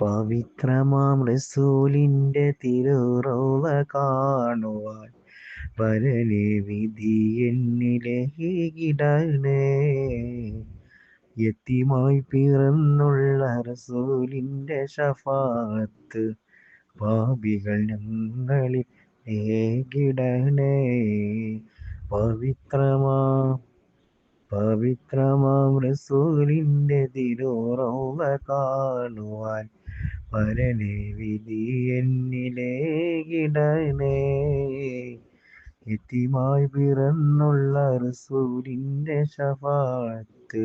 പവിത്രമാം റസൂലിന്റെ തിരുറൗള കാണുവാൻ പരനെ വിധി എന്നിലേകിടണേ. യത്തീമായി പിറന്നുള്ള റസൂലിന്റെ ശഫാഅത്ത് പാപികൾ ഞങ്ങളിൽ ഏകിടണേ. പവിത്രമാം റസൂലിന്റെ തിരുറൗള കാണുവാൻ പരനെ വിധി എന്നിലേകിടണേ. യത്തീമായി പിറന്നുള്ള റസൂലിന്റെ ശഫാഅത്ത്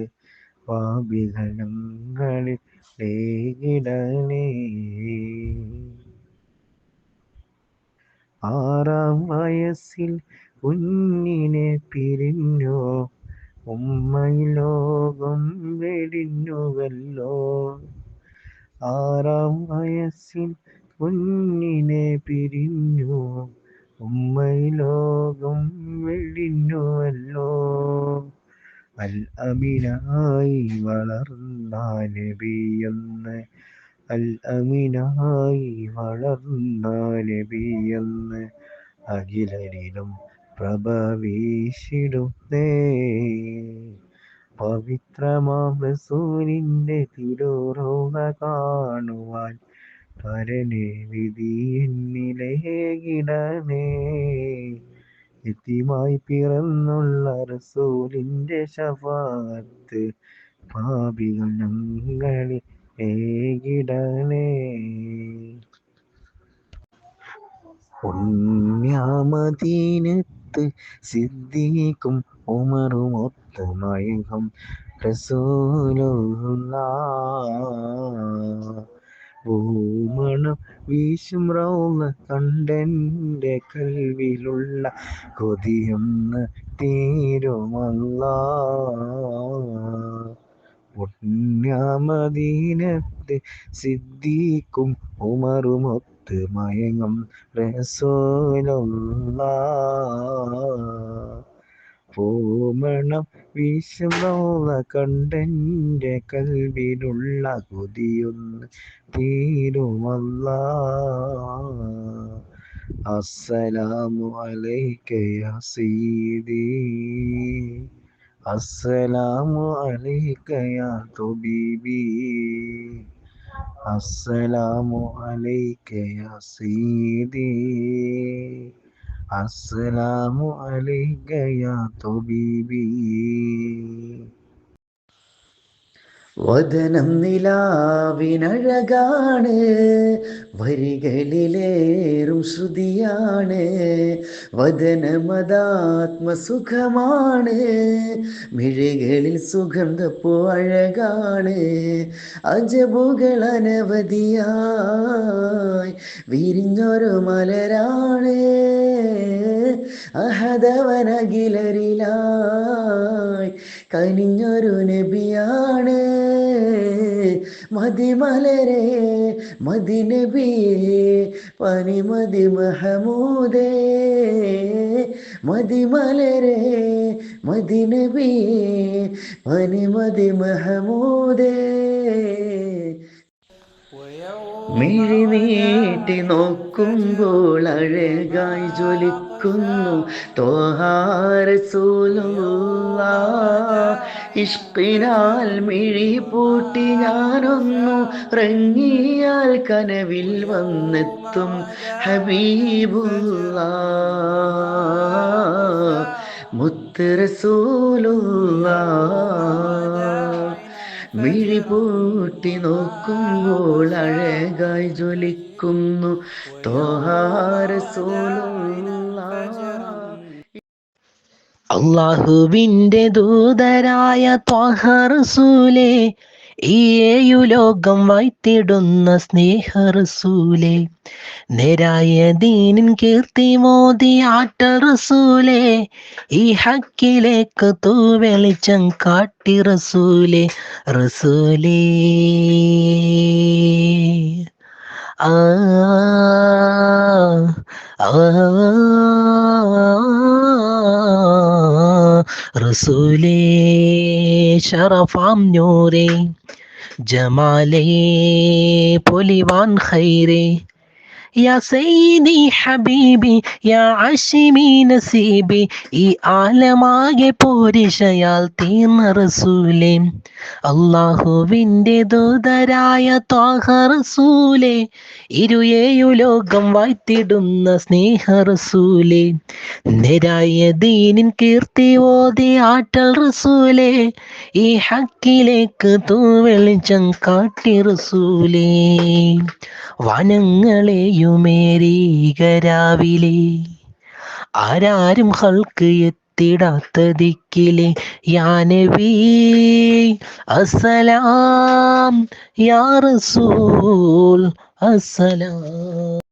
പാപികൾ ഞങ്ങളിൽ ഏകിടണേ. 6-ാം വയസ്സിൽ കുഞ്ഞിനെ പിരിഞ്ഞു, ഉമ്മയിൽ ലോകം വെടിഞ്ഞുവല്ലോ. 6-ാം വയസ്സിൽ കുഞ്ഞിനെ പിരിഞ്ഞു, ഉമ്മയിൽ ലോകം വെടിഞ്ഞുവല്ലോ. അൽ അമീനായി വളർന്ന നബിയെന്ന്, അൽ അമീനായി വളർന്ന നബിയെന്ന് അഖിലരിലും പ്രഭ വീശിടുന്നേ. പവിത്രമാം റസൂലിന്റെ തിരുറൗള കാണുവാൻ പരനെ വിധി എന്നിലേകിടണേ. യത്തീമായി പിറന്നുള്ള റസൂലിന്റെ ശഫാഅത്ത് പാപികൾ ഞങ്ങളിൽ ഏകിടണേ. പുണ്യമദീനത്ത് സിദ്ദീഖും ഉമറുമൊത്ത് മയങ്ങും റസൂലുള്ളാഹ്. പൂമണം വീശും റൗള കണ്ടെന്റെ കൽവിലുള്ള കൊതിയൊന്ന് തീരുമല്ലാഹ്. പുണ്യമദീനത്ത് സിദ്ദീഖും ഉമറുമൊത്ത് മയങ്ങും റസൂലുള്ളാഹ്. പൂമണം വീശും റൗള കണ്ടെന്റെ കൽവിലുള്ള കൊതിയൊന്ന് തീരുമല്ലാഹ്. അസ്സലാമു അലൈക യാ സയ്യിദി, അസ്സലാമു അലൈക യാ തബീബി, അസ്സലാമു അലൈക യാ സയ്യിദി, അസ്സലാമു അലൈക യാ തബീബി. വദനം നിലാവിനഴകാണ്, വരികളിലേറും ശ്രുതിയാണ്. വദനമതാത്മസുഖമാണ്, മിഴികളിൽ സുഗന്ധപ്പൂ അഴകാണ്. അജബുകൾ അനവധിയായി വിരിഞ്ഞൊരു മലരാണ്. അഹദവനകിലരിലായി കനിഞ്ഞൊരു നബിയാണ്. മതിമലരെ മദിനബിയേ പനിമതി മഹമൂദേ. മതിമലരെ മദിനബിയേ പനിമതി മഹമൂദേ. മിഴി നീട്ടി നോക്കുമ്പോൾ അഴകായി ജ്വലിക്കുന്നു ത്വഹ റസൂലുള്ളാഹ്. ഇഷ്കിനാൽ മിഴി പൂട്ടി ഞാനൊന്നു റങ്ങിയാൽ കനവിൽ വന്നെത്തും ഹബീബുള്ളാഹ്. മുത്ത് റസൂലുള്ളാഹ്. മിഴി പൂട്ടി നോക്കുമ്പോൾ അഴകായി ജ്വലിക്കുന്നു ത്വഹ റസൂലുള്ളാഹ്. അല്ലാഹുവിന്റെ ദൂതരായ ത്വഹ റസൂലേ, ഈ ഏഴുലോകം വാഴ്ത്തിടുന്ന സ്നേഹ റസൂലേ, നേരായ ദീനിൻ കീർത്തി മോദി ആറ്റൽ റസൂലേ, ഈ ഹക്കിലേക്ക് തൂവെളിച്ചം കാട്ടി റസൂലേ. റസൂലേ ആ റസൂലേ ശറഫാം നൂറേ, ജമാലേ പൊലിവാൻ ഖൈറേ യാ സയ്യിദി ഹബീബി യാ അശിമി നസീബി ഈ ആലമാകെ പോരിഷയാൽ തീർന്ന റസൂലേ അല്ലാഹുവിൻ്റെ ദൂതരായ ത്വാഹ റസൂലേ ഇരുയേഴു ലോകം വാഴ്ത്തിടുന്ന സ്നേഹ റസൂലേ നേരായ ദീനിൻ കീർത്തി ഓതി ആറ്റൽ റസൂലേ ഈ ഹക്കിലേക്ക് തൂവെളിച്ചം കാട്ടി റസൂലേ വനങ്ങളെയുമേരീകരാവിലെ ആരാരും ഹൾക്ക് എത്തിടാത്ത ദിക്കിലെ യാ നബി അസ്സലാം യാ റസൂൽ അസ്സലാം.